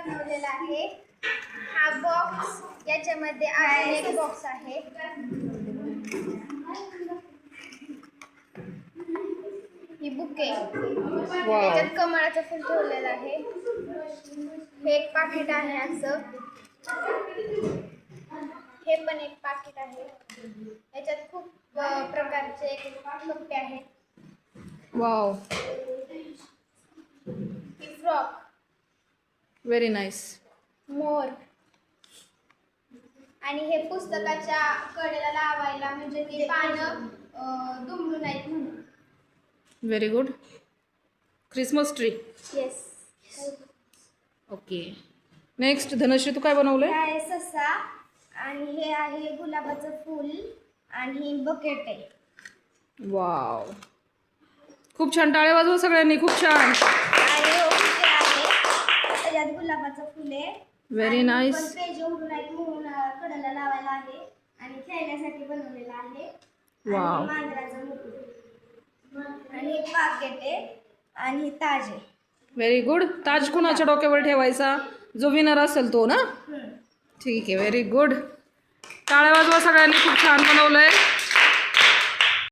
बनवलेला आहे. हा बॉक्स याच्यामध्ये आहे एक बॉक्स आहे. ही बुके याच्यात कमळाचं फुल ठेवलेलं आहे. हे एक पाकिट आहे असं. हे पण एक पाकिट आहे. याच्यात खूप प्रकारचे कप्पे आहेत. Wow, frock, very nice. मोर आणि हे पुस्तकाच्या कडेला लावायला म्हणजे ती पानं दुमडू नयेत म्हणून. Very good. Christmas tree. Yes. Okay. Next Dhanashree, तू काय बनवलंय? हे आहे ससा आणि हे आहे गुलाबाचं फूल आणि बकेट आहे. वाव, खूप छान. टाळ्या वाजवा सगळ्यांनी, खूप छान. आणि ओके आहे त्याच्यात गुलाबाचं फुल आहे. Very nice. पेज उडून आहेत म्हणून कडेला लावायला आहे आणि खेळण्यासाठी बनवलेला आहे. वाव. मांजराचं मुकुट आणि एक पाकिट आहे आणि ताज आहे. Very good. ताज कुणाच्या डोक्यावर ठेवायचा? जो विनर असेल तो ना? ठीक आहे, व्हेरी गुड. टाळ्या वाजवा सगळ्यांनी, खूप छान बनवलंय.